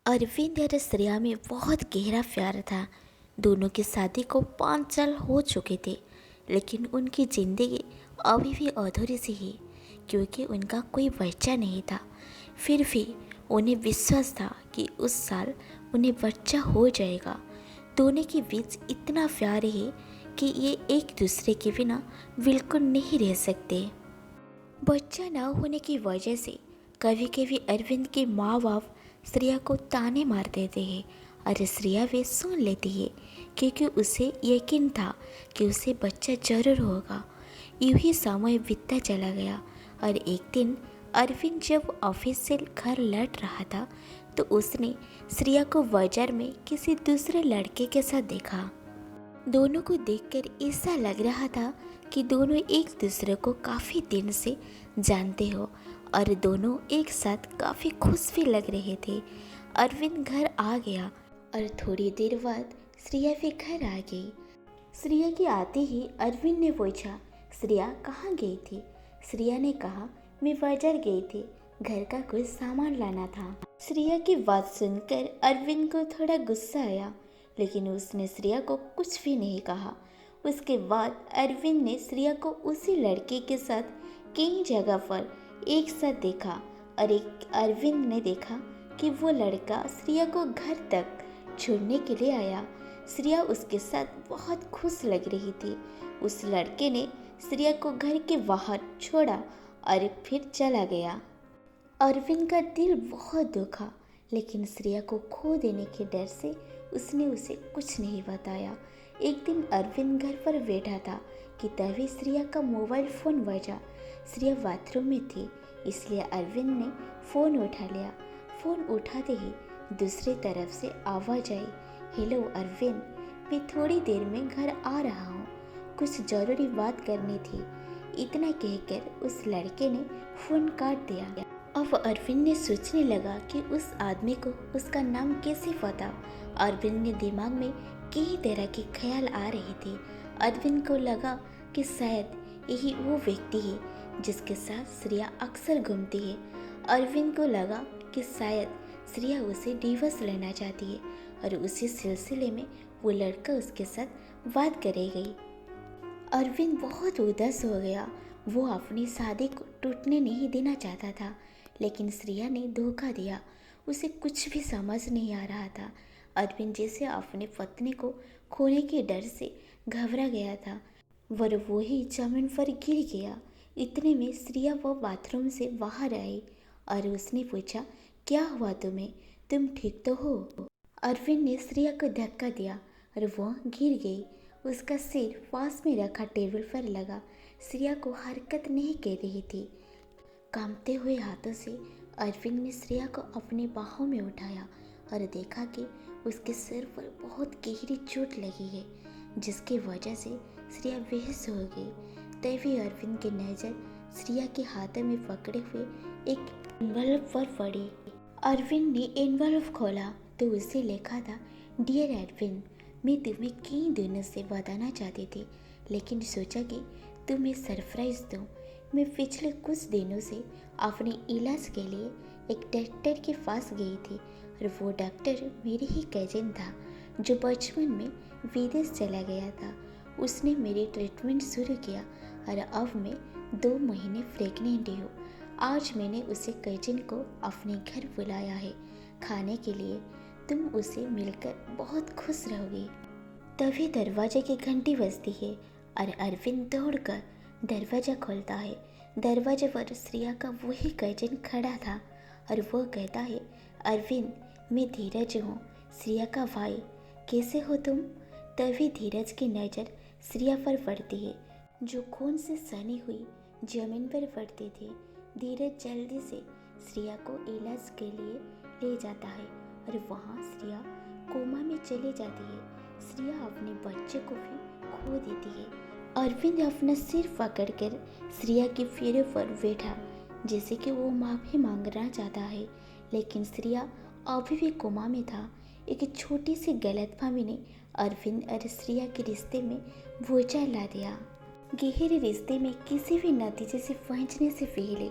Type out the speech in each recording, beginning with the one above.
अरविंद और श्रेया में बहुत गहरा प्यार था। दोनों की शादी को 5 साल हो चुके थे, लेकिन उनकी ज़िंदगी अभी भी अधूरी सी है क्योंकि उनका कोई बच्चा नहीं था। फिर भी उन्हें विश्वास था कि उस साल उन्हें बच्चा हो जाएगा। दोनों के बीच इतना प्यार है कि ये एक दूसरे के बिना बिल्कुल नहीं रह सकते। बच्चा न होने की वजह से कभी कभी अरविंद के माँ बाप श्रेया को ताने मार देते हैं और श्रेया वे सुन लेती है क्योंकि उसे यकीन था कि उसे बच्चा जरूर होगा। यूं ही समय बीतता चला गया और एक दिन अरविंद जब ऑफिस से घर लौट रहा था तो उसने श्रेया को बाजार में किसी दूसरे लड़के के साथ देखा। दोनों को देखकर ऐसा लग रहा था कि दोनों एक दूसरे को काफ़ी दिन से जानते हो और दोनों एक साथ काफ़ी खुश भी लग रहे थे। अरविंद घर आ गया और थोड़ी देर बाद श्रेया भी घर आ गई। श्रेया के आते ही अरविंद ने पूछा, श्रेया कहाँ गई थी? श्रेया ने कहा, मैं बाजार गई थी, घर का कुछ सामान लाना था। श्रेया की बात सुनकर अरविंद को थोड़ा गुस्सा आया, लेकिन उसने श्रेया को कुछ भी नहीं कहा। उसके बाद अरविंद ने श्रेया को उसी लड़के के साथ कई जगह पर एक साथ देखा और एक अरविंद ने देखा कि वो लड़का श्रेया को घर तक छोड़ने के लिए आया। श्रेया उसके साथ बहुत खुश लग रही थी। उस लड़के ने श्रेया को घर के बाहर छोड़ा और फिर चला गया। अरविंद का दिल बहुत दुखा, लेकिन श्रेया को खो देने के डर से उसने उसे कुछ नहीं बताया। एक दिन अरविंद घर पर बैठा था कि तभी श्रेया का मोबाइल फ़ोन बजा। श्रेया बाथरूम में थी, इसलिए अरविंद ने फ़ोन उठा लिया। फ़ोन उठाते ही दूसरी तरफ से आवाज़ आई, हेलो अरविंद, मैं थोड़ी देर में घर आ रहा हूँ, कुछ ज़रूरी बात करनी थी। इतना कहकर उस लड़के ने फ़ोन काट दिया। अब अरविंद ने सोचने लगा कि उस आदमी को उसका नाम कैसे पता। अरविंद ने दिमाग में कई तरह के ख्याल आ रहे थे। अरविंद को लगा कि शायद यही वो व्यक्ति है जिसके साथ श्रेया अक्सर घूमती है। अरविंद को लगा कि शायद श्रेया उसे डिवोर्स लेना चाहती है और उसी सिलसिले में वो लड़का उसके साथ बात करेगी। अरविंद बहुत उदास हो गया। वो अपनी शादी को टूटने नहीं देना चाहता था, लेकिन श्रेया ने धोखा दिया। उसे कुछ भी समझ नहीं आ रहा था। अरविंद जैसे अपने पत्नी को खोने के डर से घबरा गया था। वो ही जमीन पर गिर गया। इतने में श्रेया वो बाथरूम से बाहर आई और उसने पूछा, क्या हुआ तुम्हें? तुम ठीक तो हो? अरविंद ने श्रेया को धक्का दिया और वो गिर गई। उसका सिर पास में रखा टेबल पर लगा। श्रेया को हरकत नहीं कर रही थी। कांपते हुए हाथों से अरविंद ने श्रेया को अपनी बाहों में उठाया और देखा कि उसके सिर पर बहुत गहरी चोट लगी है, जिसकी वजह से श्रेया बेहोश हो गई। तभी अरविंद की नज़र श्रेया के हाथों में पकड़े हुए एक एनवलप पर पड़ी। अरविंद ने एनवलप खोला तो उसे लिखा था, डियर अरविंद, मैं तुम्हें कई दिनों से बताना चाहती थी, लेकिन सोचा कि तुम्हें सरप्राइज़ दूँ। मैं पिछले कुछ दिनों से अपने इलाज के लिए एक डॉक्टर के पास गई थी और वो डॉक्टर मेरे ही कजिन था जो बचपन में विदेश चला गया था। उसने मेरी ट्रीटमेंट शुरू किया और अब मैं 2 महीने प्रेग्नेंट हूँ। आज मैंने उसे कजिन को अपने घर बुलाया है खाने के लिए। तुम उसे मिलकर बहुत खुश रहोगी। तभी दरवाजे की घंटी बजती है और अरविंद दौड़कर दरवाज़ा खोलता है। दरवाजे पर श्रेया का वही कजिन खड़ा था और वो कहता है, अरविंद, मैं धीरज हूँ, श्रेया का भाई, कैसे हो तुम? तभी धीरज की नज़र श्रेया पर पड़ती है जो खून से सनी हुई जमीन पर पड़ती थी। धीरज जल्दी से श्रेया को इलाज के लिए ले जाता है और वहाँ श्रेया कोमा में चली जाती है। श्रेया अपने बच्चे को भी खो देती है। अरविंद अपना सिर पकड़कर श्रेया के पैरों पर बैठा जैसे कि वो माफ़ी मांगना चाहता है, लेकिन श्रेया अभी भी कोमा में था। एक छोटी सी गलतफहमी ने अरविंद और श्रेया के रिश्ते में भूचाल ला दिया। गहरे रिश्ते में किसी भी नतीजे से पहुंचने से पहले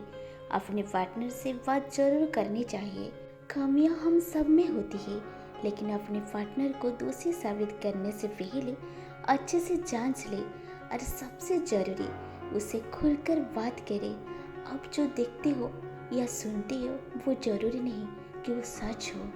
अपने पार्टनर से बात जरूर करनी चाहिए। खामियां हम सब में होती है, लेकिन अपने पार्टनर को दोषी साबित करने से पहले अच्छे से जांच ले और सबसे ज़रूरी उसे खुलकर बात करे। अब जो देखते हो या सुनते हो वो ज़रूरी नहीं कि वो सच हो।